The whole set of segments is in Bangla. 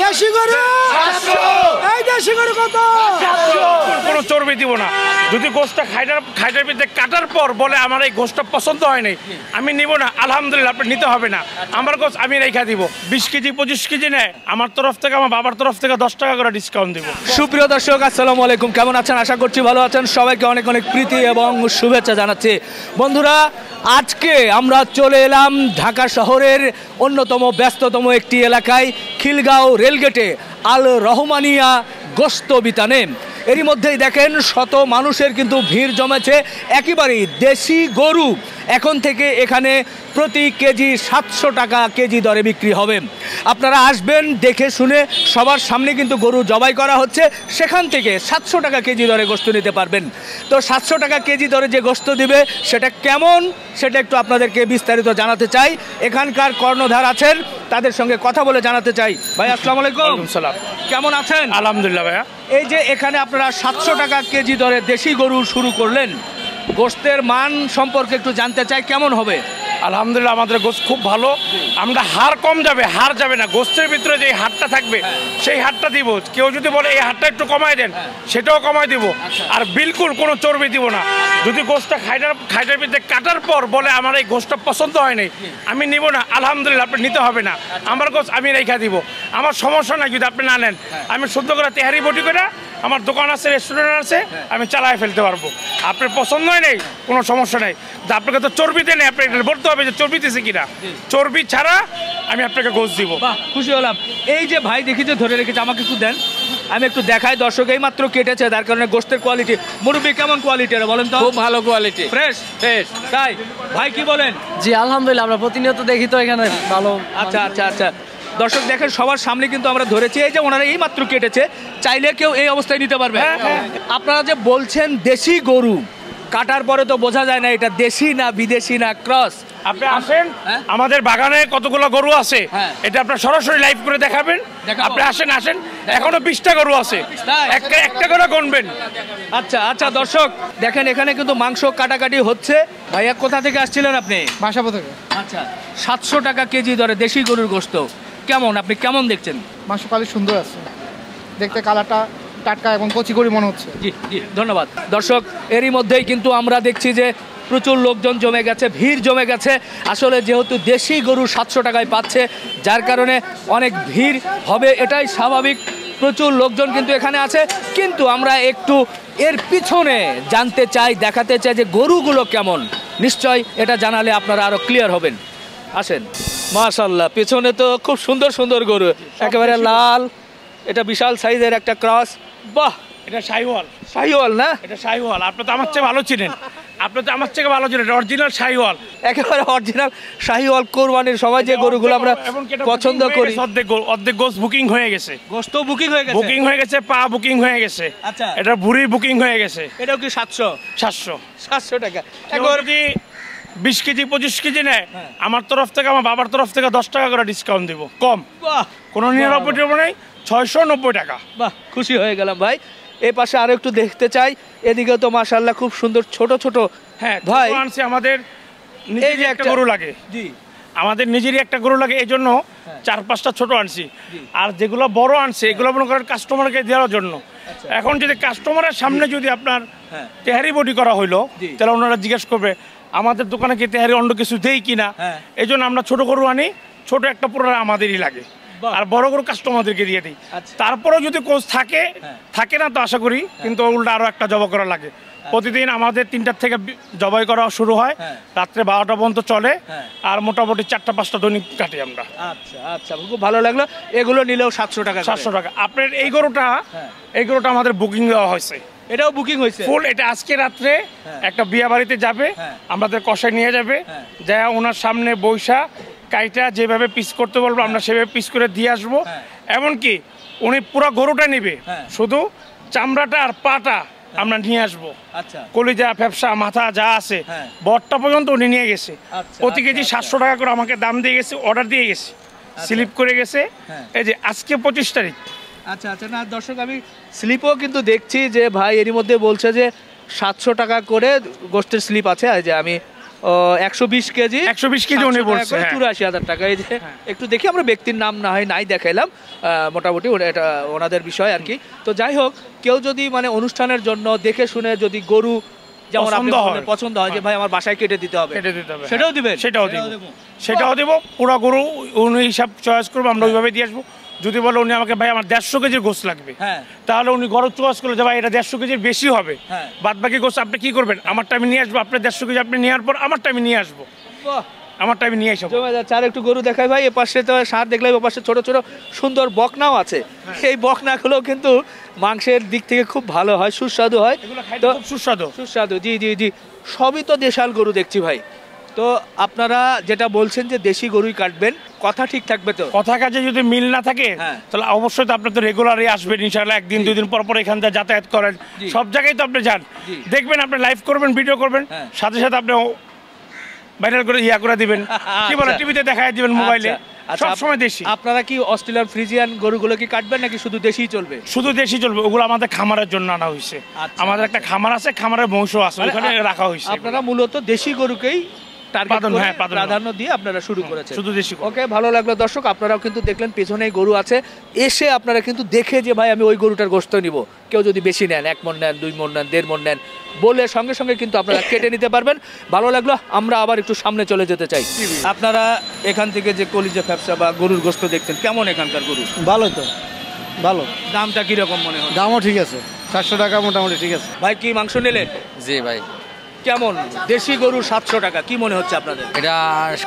দেশি গরু এই দেশি গরু কত? কোনো চর্বি দিব না। যদি গোশটা খাইটার ভিতরে কাটার পর বলে আমার এই গোশটা পছন্দ হয় নাই, আমি নিব না, আলহামদুলিল্লাহ, আপনি নিতে হবে না। আমার গোশ আমি রেখা দিব। 20 কেজি 25 কেজি নেয়, আমার তরফ থেকে, আমার বাবার তরফ থেকে 10 টাকা করে ডিসকাউন্ট দিব। সুপ্রিয় দর্শক, আসসালামু আলাইকুম। কেমন আছেন? আশা করছি ভালো আছেন। সবাইকে অনেক অনেক প্রীতি এবং শুভেচ্ছা জানাচ্ছি। বন্ধুরা, আজকে আমরা চলে এলাম ঢাকা শহরের অন্যতম ব্যস্ততম একটি এলাকায়, খিলগাঁও রেলগেটে আল রহমানিয়া গোশত বিতানে। এরই মধ্যেই দেখেন শত মানুষের কিন্তু ভিড় জমেছে। একেবারেই দেশি গরু এখন থেকে এখানে প্রতি কেজি 700 টাকা কেজি দরে বিক্রি হবে। আপনারা আসবেন, দেখে শুনে সবার সামনে কিন্তু গরু জবাই করা হচ্ছে, সেখান থেকে 700 টাকা কেজি দরে গোশত নিতে পারবেন। তো 700 টাকা কেজি দরে যে গোশত দিবে সেটা কেমন, সেটা একটু আপনাদেরকে বিস্তারিত জানাতে চাই। এখানকার কর্ণধার আছেন, তাদের সঙ্গে কথা বলে জানাতে চাই। ভাই আসসালামু আলাইকুম। সালাম। কেমন আছেন? আলহামদুলিল্লাহ ভাইয়া। এই যে এখানে আপনারা 700 টাকা কেজি দরে দেশি গরু শুরু করলেন, গোশতের মান সম্পর্কে একটু জানতে চাই, কেমন হবে? আলহামদুলিল্লাহ, আমাদের গোশত খুব ভালো। আমরা হার কম যাবে, হার যাবে না। গোশতের ভিতরে যে হারটা থাকবে সেই হারটা দিব। কেউ যদি বলে এই হারটা একটু কমাই দেন, সেটাও কমাই দিব। আর বিলকুল কোনো চর্বি দিব না। যদি গোশটা খাইটার ভিতরে কাটার পর বলে আমার এই গোশটা পছন্দ হয় নাই, আমি নিব না, আলহামদুলিল্লাহ, আপনি নিতে হবে না। আমার গোশত আমি রেখা দিব। আমার সমস্যা নাই যদি আপনি না নেন। আমি শুদ্ধ করে তেহারি বটি করে, আমার দোকান আছে, রেস্টুরেন্ট আছে, আমি চালায় ফেলতে পারবো। আপনার পছন্দ হয় নাই, কোনো সমস্যা নেই। আপনাকে তো চর্বিতে নেই, আপনি এটা বলতে হবে যে চর্বিতেছে কিনা। চর্বি ছাড়া আমি আপনাকে গোশত দিব। বাহ, খুশি হলাম। এই যে ভাই দেখি যে ধরে রেখেছে, আমাকে একটু দেন, আমি একটু দেখাই। দর্শক এই মাত্র কেটেছে, তার কারণে গোশতের কোয়ালিটি। মুরব্বি কেমন কোয়ালিটির বলেন তো? খুব ভালো কোয়ালিটি, ফ্রেশ ফ্রেশ। তাই ভাই কি বলেন? জি আলহামদুলিল্লাহ, আমরা প্রতিনিয়ত দেখি তো এখানে ভালো। আচ্ছা আচ্ছা আচ্ছা, দর্শক দেখেন সবার সামনে কিন্তু আমরা ধরেছি। এই যে ওনারা এই মাত্র কেটেছে, চাইলে কেউ এই অবস্থায় নিতে পারবে। আপনারা যে বলছেন দেশি গরু, কাটার পরে তো বোঝা যায় না এটা দেশি না বিদেশি না ক্রস। আপনি আসেন, আমাদের বাগানে কতগুলো গরু আছে, এটা আপনার সরাসরি লাইভ করে দেখাবেন। আপনি আসেন আসেন, এখনো 20টা গরু আছে, একটা করে গুনবেন। আচ্ছা আচ্ছা, দর্শক দেখেন এখানে কিন্তু মাংস কাটাকাটি হচ্ছে। ভাইয়া কোথা থেকে আসছিলেন আপনি? বাসাবো থেকে। আচ্ছা, 700 টাকা কেজি দরে দেশি গরুর গোশত কেমন, আপনি কেমন দেখছেন? মাংস কালি সুন্দর আছে, দেখতে কালারটা টাটকা এবং কচি করি মনে হচ্ছে। জি জি, ধন্যবাদ। দর্শক এরই মধ্যেই কিন্তু আমরা দেখছি যে প্রচুর লোকজন জমে গেছে, ভিড় জমে গেছে। আসলে যেহেতু দেশি গরু 700 টাকায় পাচ্ছে, যার কারণে অনেক ভিড় হবে, এটাই স্বাভাবিক। প্রচুর লোকজন কিন্তু এখানে আছে, কিন্তু আমরা একটু এর পিছনে জানতে চাই, দেখাতে চাই যে গরুগুলো কেমন। নিশ্চয় এটা জানালে আপনারা আরো ক্লিয়ার হবেন। আসেন। মাশাআল্লাহ, পেছনে তো খুব সুন্দর সুন্দর গরু, একেবারে লাল, এটা বিশাল সাইজের একটা ক্রস। বাহ, এটা শাহিওয়াল। শাহিওয়াল না? এটা শাহিওয়াল। আপনি তো আমার চেয়ে ভালো চিনেন, আপনি তো আমার থেকে ভালো চিনেন। অরিজিনাল শাহিওয়াল, একেবারে অরিজিনাল শাহিওয়াল। কোরবানির সময় যে গরুগুলো আমরা পছন্দ করি, অর্ধেক গোশ বুকিং হয়ে গেছে। গোশত বুকিং হয়ে গেছে, বুকিং হয়ে গেছে, পা বুকিং হয়ে গেছে। আচ্ছা, এটা ভুঁড়ি বুকিং হয়ে গেছে। এটাও কি 700 টাকা? এবার যদি 20 কেজি 25 কেজি নেয়, আমার তরফ থেকে, আমার বাবার তরফ থেকে 10 টাকা করে ডিসকাউন্ট দিব, কম। বাহ, কোনো 99 নেই, 690 টাকা। বাহ, খুশি হয়ে গেলাম ভাই। এই পাশে আরো একটু দেখতে চাই, এদিকে তো মাশাআল্লাহ খুব সুন্দর ছোট ছোট। হ্যাঁ ভাই, আনছে আমাদের এই যে একটা গরু লাগে। জি, আমাদের নিজেরই একটা গরু লাগে, এই জন্য 4-5টা ছোট আনছি। আর যেগুলো বড় আনছে এগুলো মনে করেন কাস্টমারকে দেওয়ার জন্য। এখন যদি কাস্টমারের সামনে যদি আপনার তেহারি বডি করা হইলো, তাহলে ওনারা জিজ্ঞেস করবে আমাদের দোকানে কি তেহারি অন্য কিছু দেই কিনা। এই জন্য আমরা ছোট গরু আনি, ছোট একটা পুরো আমাদেরই লাগে, আর বড় গরু কাস্টমারদেরকে দিয়ে দিই। তারপরেও যদি কোচ থাকে না তো আশা করি, কিন্তু উল্টা আরো একটা জবাই করা লাগে। প্রতিদিন আমাদের 3টার থেকে জবাই করা শুরু হয়, রাত্রে 12টা পর্যন্ত চলে, আর মোটামুটি 4-5টা দৈনিক কাটি আমরা। আচ্ছা আচ্ছা, খুব ভালো লাগলো। এগুলো নিলেও 700 টাকা। 700 টাকা। আপনার এই গরুটা আমাদের বুকিং দেওয়া হয়েছে, এটাও বুকিং হয়েছে ফুল। এটা আজকে রাত্রে একটা বিয়া বাড়িতে যাবে, আমাদের কষায় নিয়ে যাবে, যা ওনার সামনে বৈশা কাইটা যেভাবে পিস করতে বলবো আমরা সেভাবে পিস করে দিয়ে আসবো। এমনকি উনি পুরো গরুটা নিবে, শুধু চামড়াটা আর পাটা আমরা নিয়ে আসবো। কলিজা ফ্যাপসা মাথা যা আছে বটটা পর্যন্ত উনি নিয়ে গেছে। প্রতি কেজি 700 টাকা করে আমাকে দাম দিয়ে গেছে, অর্ডার দিয়ে গেছে, স্লিপ করে গেছে। এই যে আজকে 25 তারিখ। আচ্ছা আচ্ছা, না দর্শক আমি স্লিপও কিন্তু দেখছি যে ভাই এরই মধ্যে বলছে যে 700 টাকা করে গোশতের স্লিপ আছে। এই যে আমি 120 কেজি 120 কেজি উনি বলছে, হ্যাঁ। 84,000 টাকা। এই যে একটু দেখি, আমরা ব্যক্তির নাম না হয় নাই দেখাইলাম, মোটামুটি এটা ওনাদের বিষয় আর কি। তো যাই হোক, কেউ যদি মানে অনুষ্ঠানের জন্য দেখে শুনে যদি গরু যেমন আপনি বললেন পছন্দ হয় যে ভাই আমার বাসায় কেটে দিতে হবে, সেটাও দিবেন? সেটাও দিব। পুরো গরু উনি হিসাব চয়েস করবো, আমরা ওইভাবে দিয়ে আসবো। যদি বলে উনি আমাকে ভাই আমার 150 কেজির গোস্ত লাগবে, তাহলে উনি গরু চয়েস করলে যে ভাই এটা 150 কেজির বেশি হবে, বাদ বাকি গোস্ত আপনি কি করবেন, আমারটা আমি নিয়ে আসবো, আপনার 150 কেজি আপনি নেওয়ার পর আমারটা আমি নিয়ে আসবো, আমারটা আমি নিয়ে আসবো। চার একটু গরু দেখাই ভাই। এ পাশে তো ষাঁড় দেখলাম, এ পাশে ছোট ছোট সুন্দর বকনাও আছে। এই বকনাগুলো কিন্তু মাংসের দিক থেকে খুব ভালো হয়, সুস্বাদু হয়। তো সুস্বাদু, জি জি জি, সবই তো দেশাল গরু দেখছি ভাই। তো আপনারা যেটা বলছেন যে দেশি গরুই কাটবেন, কথা ঠিক থাকবে তো? কথা কাজে যদি মিল না থাকে তাহলে অবশ্যই তো আপনি তো রেগুলারই আসবেন ইনশাআল্লাহ, একদিন দুই দিন পর পর এখান থেকে যাতায়াত করেন, সব জায়গায় তো আপনি যান, দেখবেন, আপনি লাইভ করবেন, ভিডিও করবেন, সাথে সাথে আপনি ভাইরাল করে করে দিবেন, কি বলে টিভিতে দেখায় দিবেন, মোবাইলে। সব সময় দেশি। আপনারা কি অস্ট্রেলিয়ান ফ্রিজিয়ান গরুগুলো কি কাটবেন নাকি শুধু দেশিই চলবে? শুধু দেশি চলবে, ওগুলো আমাদের খামারের জন্য আনা হয়েছে। আমাদের একটা খামার আছে, খামারের বংশ আছে, ওখানে রাখা হয়েছে। আপনারা মূলত দেশি গরুকেই প্রাধান্য দিয়ে আপনারা শুরু করেছেন, শুধু দেশি। ওকে, ভালো লাগলো দর্শক। আপনারাও কিন্তু দেখলেন পেছনেই গরু আছে, এসে আপনারা কিন্তু দেখে যে ভাই আমি ওই গরুটার গোশত নিব, কেউ যদি বেশি নেন, 1 মণ নেন, 2 মণ নেন, 1.5 মণ নেন, বলে সঙ্গে সঙ্গে কিন্তু আপনারা কেটে নিতে পারবেন। ভালো লাগলো। আমরা আবার একটু সামনে চলে যেতে চাই। আপনারা এখান থেকে যে কলিজা ফ্যাপসা বা গরুর গোশত দেখছেন, কেমন এখানকার গরু? ভালো তো, ভালো। দামটা কিরকম মনে হয়? দামও ঠিক আছে, 700 টাকা মোটামুটি ঠিক আছে। ভাই কি মাংস নিলেন? জি ভাই। কেমন দেশি গরু 700 টাকা, কি মনে হচ্ছে আপনাদের? এটা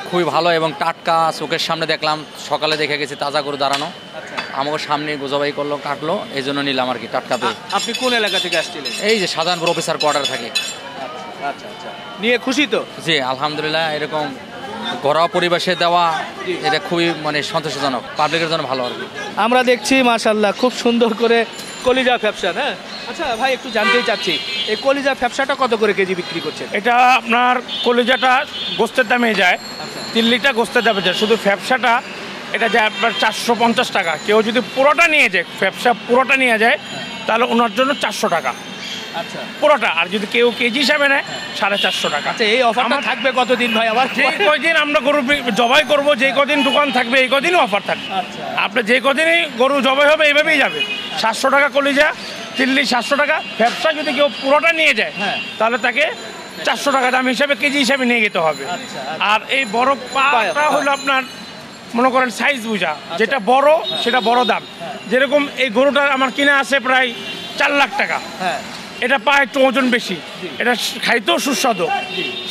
খুবই ভালো এবং টাটকা, চোখের সামনে দেখলাম, সকালে দেখে গেছি তাজা গরু দাঁড়ানো, আমাকে সামনে গোজাবাই করলো, কাটলো, এই জন্য নিলাম আর কি, টাটকা পেয়ে। আপনি কোন এলাকা থেকে আসছিলেন? এই যে সাধারণপুর অফিসার কোয়ার্টার থাকে। আচ্ছা আচ্ছা, নিয়ে খুশি তো? জি আলহামদুলিল্লাহ, এরকম ঘরোয়া পরিবেশে দেওয়া এটা খুবই মানে সন্তোষজনক, পাবলিকের জন্য ভালো আর কি। আমরা দেখছি মাশাআল্লাহ খুব সুন্দর করে কলিজা ফ্যাপসা। হ্যাঁ, আচ্ছা ভাই একটু জানতেই চাচ্ছি, এই কলিজা ফ্যাপসাটা কত করে কেজি বিক্রি করছেন? এটা আপনার কলিজাটা গোস্তের দামে যায়, 3 লিটার গোস্তের দামে যায়। শুধু ফ্যাপসাটা এটা যায় আপনার 450 টাকা। কেউ যদি পুরোটা নিয়ে যায়, ফ্যাপসা পুরোটা নিয়ে যায়, তাহলে ওনার জন্য 400 টাকা। আচ্ছা, পুরোটা। আর যদি কেউ কেজি হিসাবে নেয় 450 টাকা। আচ্ছা, এই অফারটা থাকবে কতদিন ভাই? আবার যে কদিন আমরা গরু জবাই করব, যে কদিন দোকান থাকবে, এই কদিনই অফার থাকবে। আচ্ছা, আপনি যে কদিনই গরু জবাই হবে এইভাবেই যাবে। 700 টাকা কলিজা, 700 টাকা। ব্যবসা যদি কেউ পুরোটা নিয়ে যায় তাহলে তাকে 400 টাকা দাম হিসাবে কেজি হিসাবে নিয়ে যেতে হবে। আর এই বড় পাটা হলো আপনার মনে করেন সাইজ বুঝা, যেটা বড় সেটা বড় দাম। যেরকম এই গরুটা আমার কিনা আছে প্রায় 4 লাখ টাকা, এটা পা একটু ওজন বেশি, এটা খাইতেও সুস্বাদু,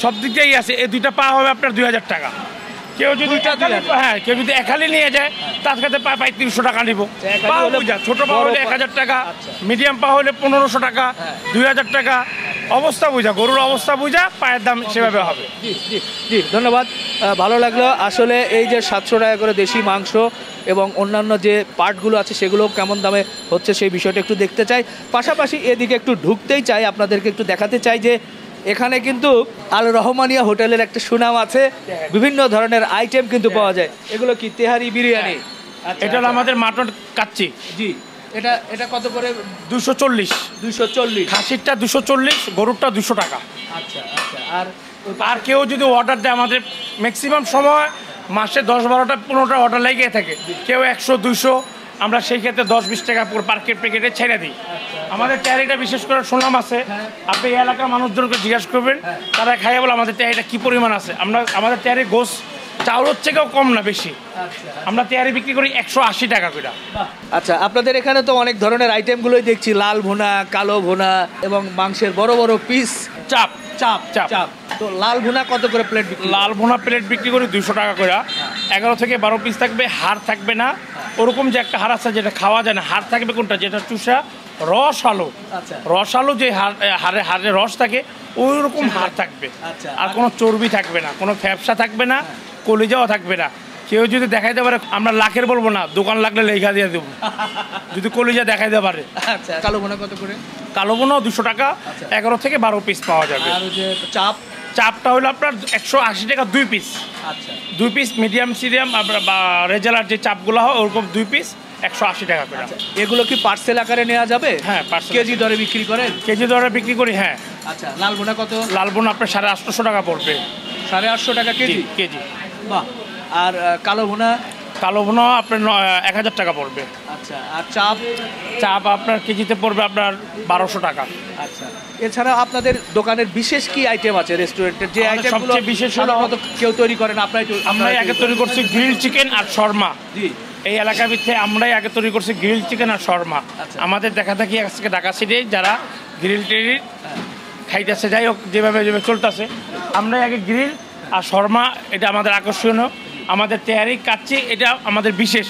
সব দিক দিয়েই আছে। এই 2টা পা হবে আপনার 2000 টাকা। কেউ যদি কেউ যদি একালি নিয়ে যায় তার কাছে পা 300 টাকা নিব। ছোট পা হলে 1000 টাকা, মিডিয়াম পা হলে 1500 টাকা, 2000 টাকা। অবস্থা বুঝা, গরুর অবস্থা বুঝা পায়ের দাম সেভাবে হবে। জি ধন্যবাদ, ভালো লাগলো। আসলে এই যে 700 টাকা করে দেশি মাংস এবং অন্যান্য যে পার্টগুলো আছে সেগুলো কেমন দামে হচ্ছে সেই বিষয়টা একটু দেখতে চাই। পাশাপাশি এদিকে একটু ঢুকতেই চাই, আপনাদেরকে একটু দেখাতে চাই যে এখানে কিন্তু আল রহমানিয়া হোটেলের একটা সুনাম আছে, বিভিন্ন ধরনের আইটেম কিন্তু পাওয়া যায়। এগুলো কি তেহারি বিরিয়ানি? এটা হলো আমাদের মাটন কাচ্চি। জি, এটা কত করে? 240। খাসিরটা 240, গরুরটা 200 টাকা। আচ্ছা আচ্ছা। আর কেউ যদি অর্ডার দেয়, আমাদের ম্যাক্সিমাম সময় মাসে 10-12টা 15টা অর্ডার লেগে থাকে, কেউ 100-200, আমরা সেই ক্ষেত্রে 10-20 টাকা পার্কের প্যাকেটে ছেড়ে দিই। আমাদের তেহারিটা বিশেষ করে সুনাম আছে, আপনি এই এলাকার মানুষজনকে জিজ্ঞাসা করবেন, তারা খাইয়ে বলে আমাদের তেহারিটা কী পরিমাণ আছে। আমাদের তেহারি গোস চাউলের থেকেও কম না, বেশি। আমরা তেহারি বিক্রি করি 180 টাকা করে। আচ্ছা, আপনাদের এখানে তো অনেক ধরনের আইটেমগুলোই দেখছি, লাল ভুনা, কালো ভুনা এবং মাংসের বড় বড় পিস, চাপ চাপ চাপ। তো লাল ভুনা কত করে প্লেট বিক্রি? লাল ভুনা প্লেট বিক্রি করি 200 টাকা করে। 11 থেকে 12 পিস থাকবে, হাড় থাকবে না। ওরকম যে একটা হাড় আছে যেটা খাওয়া যায় না, হাড় থাকবে কোনটা, যেটা চুষা রস আলো। রস আলো যে হাড়ে রস থাকে ওই রকম হাড় থাকবে। আর কোনো চর্বি থাকবে না, কোনো ফ্যাপসা থাকবে না, কলিজাও থাকবে না। কেউ যদি দেখাইতে পারে, আমরা লাখের বলবো না, দোকান লাগলে লেখা দিয়ে দেবো যদি কলিজা দেখাইতে পারে। আচ্ছা, কালো ভুনা কত করে? কালো ভুনাও 200 টাকা, 11 থেকে 12 পিস পাওয়া যাবে। আর যে চাপটা হলো আপনার 180 টাকা 2 পিস। আচ্ছা, 2 পিস মিডিয়াম সিরিয়াম বা রেজালার যে চাপগুলো হয় ওরকম 2 পিস 180 টাকা করে। এগুলো কি পার্সেল আকারে নেওয়া যাবে? হ্যাঁ, কেজি দরে বিক্রি করেন? কেজি দরে বিক্রি করি, হ্যাঁ। আচ্ছা, লাল ভুনা কত? লাল ভুনা আপনার 850 টাকা পড়বে। 850 টাকা কেজি। কেজি। বাহ। আর কালো ভুনা? কালো ভুনা আপনার 1000 টাকা পড়বে। আচ্ছা। আর চাপ? চাপ আপনার কেজিতে পড়বে আপনার 1200 টাকা। আচ্ছা। এছাড়া আপনাদের দোকানের বিশেষ কি আইটেম আছে রেস্টুরেন্টের, যে আমাদের আইটেমগুলো সবচেয়ে বিশেষ হলো সাধারণত কেউ তৈরি করে না, আমরাই আগে তৈরি করছি গ্রিল চিকেন আর শর্মা। জি। এই এলাকার ভিতরে আমরাই আগে তৈরি করছি গ্রিল চিকেন আর শর্মা। আচ্ছা। আমাদের দেখা দেখি আজকে ঢাকা সিটি যারা গ্রিল টেরিল খাইতেছে, যাই হোক যেভাবে চলতেছে, আমরাই আগে গ্রিল আর শর্মা, এটা আমাদের আকর্ষণীয়, আমাদের তেয়ারি কাচ্চি, এটা আমাদের বিশেষ,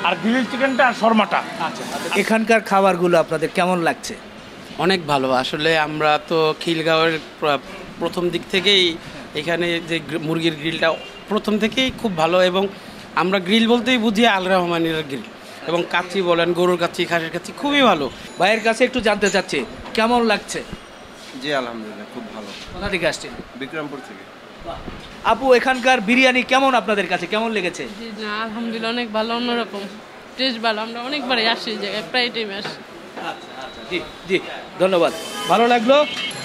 আর গ্রিল চিকেনটা আর শর্মাটা। আচ্ছা। এখানকার খাবারগুলো আপনাদের কেমন লাগছে? অনেক ভালো। আসলে আমরা তো খিলগাঁওয়ের প্রথম দিক থেকেই এখানে যে মুরগির গ্রিলটা প্রথম থেকেই খুব ভালো, এবং আমরা গ্রিল বলতেই বুঝি আল রহমানের গ্রিল, এবং কাচ্চি বলেন, গরুর কাচ্চি, খাসির কাচ্চি খুবই ভালো। ভাইয়ের কাছে একটু জানতে চাচ্ছি কেমন লাগছে? জি আলহামদুলিল্লাহ খুব ভালো। কোথা থেকে আসছেন? বিক্রমপুর থেকে। আপু, এখানকার বিরিয়ানি কেমন আপনাদের কাছে, কেমন লেগেছে? জি না, আলহামদুলিল্লাহ অনেক ভালো, অন্যরকম টেস্ট ভালো। আমরা অনেকবারই আসি এই জায়গায়, প্রায় টাইমে আসি। জি জি, ধন্যবাদ, ভালো লাগলো।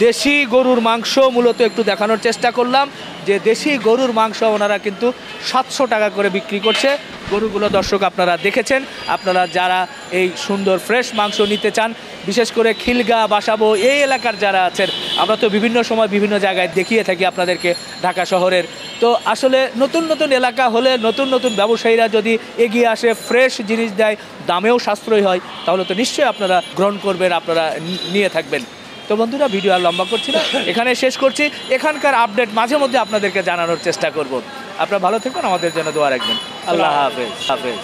দেশি গরুর মাংস মূলত একটু দেখানোর চেষ্টা করলাম, যে দেশি গরুর মাংস ওনারা কিন্তু 700 টাকা করে বিক্রি করছে। গরুগুলো দর্শক আপনারা দেখেছেন। আপনারা যারা এই সুন্দর ফ্রেশ মাংস নিতে চান, বিশেষ করে খিলগাঁ, বাসাবো এই এলাকার যারা আছেন, আমরা তো বিভিন্ন সময় বিভিন্ন জায়গায় দেখিয়ে থাকি আপনাদেরকে ঢাকা শহরের। তো আসলে নতুন নতুন এলাকা হলে নতুন নতুন ব্যবসায়ীরা যদি এগিয়ে আসে, ফ্রেশ জিনিস দেয়, দামেও সাশ্রয়ী হয়, তাহলে তো নিশ্চয়ই আপনারা গ্রহণ করবেন, আপনারা নিয়ে থাকবেন। তো বন্ধুরা, ভিডিও আর লম্বা করছি না, এখানে শেষ করছি। এখানকার আপডেট মাঝে মধ্যে আপনাদেরকে জানানোর চেষ্টা করব। আপনারা ভালো থাকবেন, আমাদের জন্য দোয়া রাখবেন। আল্লাহ হাফেজ।